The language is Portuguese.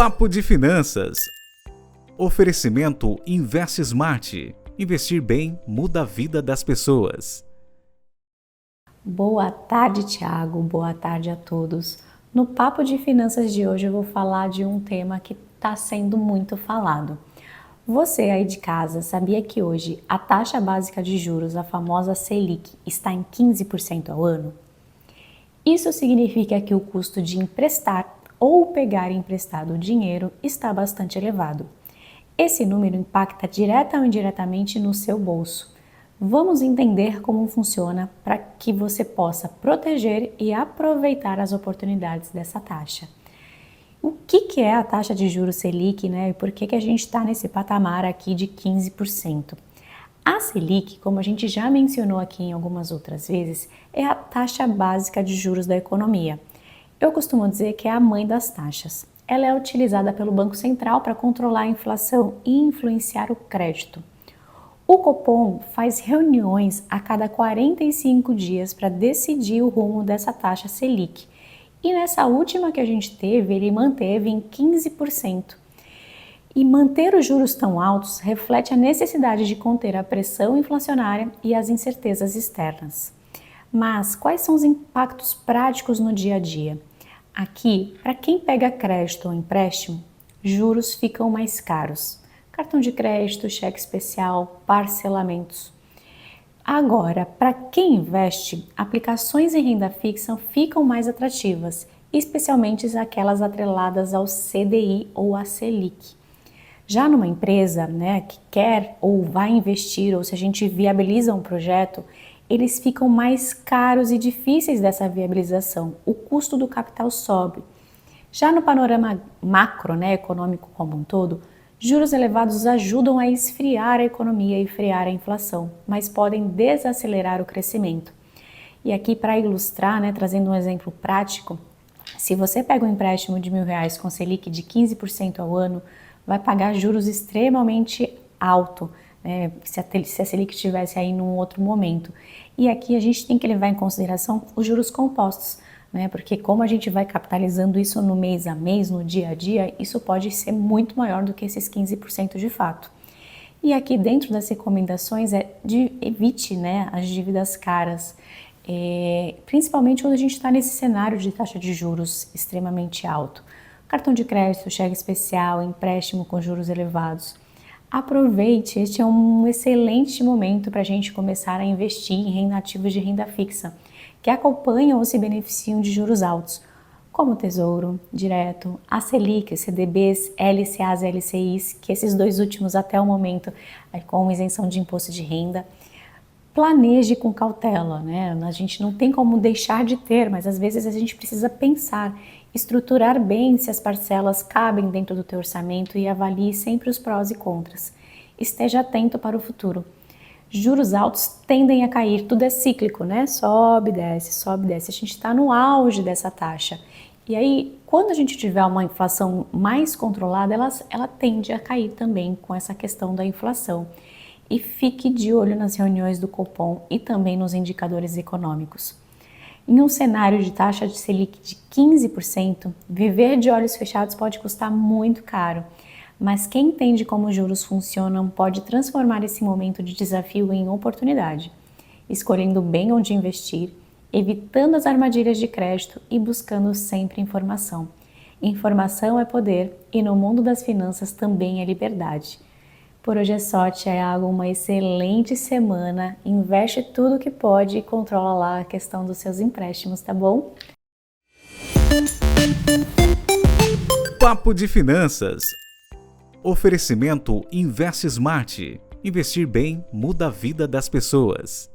Papo de Finanças. Oferecimento Investe Smart. Investir bem muda a vida das pessoas. Boa tarde, Thiago. Boa tarde a todos. No Papo de Finanças de hoje eu vou falar de um tema que está sendo muito falado. Você aí de casa sabia que hoje a taxa básica de juros, a famosa Selic, está em 15% ao ano? Isso significa que o custo de emprestar ou pegar emprestado o dinheiro está bastante elevado. Esse número impacta direta ou indiretamente no seu bolso. Vamos entender como funciona para que você possa proteger e aproveitar as oportunidades dessa taxa. O que é a taxa de juros Selic, né? E por que a gente está nesse patamar aqui de 15%? A Selic, como a gente já mencionou aqui em algumas outras vezes, é a taxa básica de juros da economia. Eu costumo dizer que é a mãe das taxas. Ela é utilizada pelo Banco Central para controlar a inflação e influenciar o crédito. O Copom faz reuniões a cada 45 dias para decidir o rumo dessa taxa Selic. E nessa última que a gente teve, ele manteve em 15%. E manter os juros tão altos reflete a necessidade de conter a pressão inflacionária e as incertezas externas. Mas quais são os impactos práticos no dia a dia? Aqui, para quem pega crédito ou empréstimo, juros ficam mais caros. Cartão de crédito, cheque especial, parcelamentos. Agora, para quem investe, aplicações em renda fixa ficam mais atrativas, especialmente aquelas atreladas ao CDI ou à Selic. Já numa empresa, que quer ou vai investir, ou se a gente viabiliza um projeto, eles ficam mais caros e difíceis dessa viabilização. O custo do capital sobe. Já no panorama macro, econômico como um todo, juros elevados ajudam a esfriar a economia e frear a inflação, mas podem desacelerar o crescimento. E aqui, para ilustrar, trazendo um exemplo prático, se você pega um empréstimo de R$1.000 com Selic de 15% ao ano, vai pagar juros extremamente alto, se a Selic estivesse aí num outro momento. E aqui a gente tem que levar em consideração os juros compostos, porque como a gente vai capitalizando isso no mês a mês, no dia a dia, isso pode ser muito maior do que esses 15% de fato. E aqui dentro das recomendações evite as dívidas caras, principalmente quando a gente está nesse cenário de taxa de juros extremamente alto. Cartão de crédito, cheque especial, empréstimo com juros elevados. Aproveite, este é um excelente momento para a gente começar a investir em ativos de renda fixa, que acompanham ou se beneficiam de juros altos, como Tesouro Direto, a Selic, CDBs, LCAs, LCIs, que esses dois últimos até o momento com isenção de imposto de renda. Planeje com cautela, A gente não tem como deixar de ter, mas às vezes a gente precisa pensar, estruturar bem se as parcelas cabem dentro do teu orçamento e avalie sempre os prós e contras. Esteja atento para o futuro. Juros altos tendem a cair, tudo é cíclico, Sobe, desce, sobe, desce. A gente está no auge dessa taxa. E aí, quando a gente tiver uma inflação mais controlada, ela tende a cair também com essa questão da inflação. E fique de olho nas reuniões do Copom e também nos indicadores econômicos. Em um cenário de taxa de Selic de 15%, viver de olhos fechados pode custar muito caro, mas quem entende como os juros funcionam pode transformar esse momento de desafio em oportunidade, escolhendo bem onde investir, evitando as armadilhas de crédito e buscando sempre informação. Informação é poder e no mundo das finanças também é liberdade. Por hoje é só, Thiago, uma excelente semana, investe tudo que pode e controla lá a questão dos seus empréstimos, tá bom? Papo de Finanças. Oferecimento Investe Smart. Investir bem muda a vida das pessoas.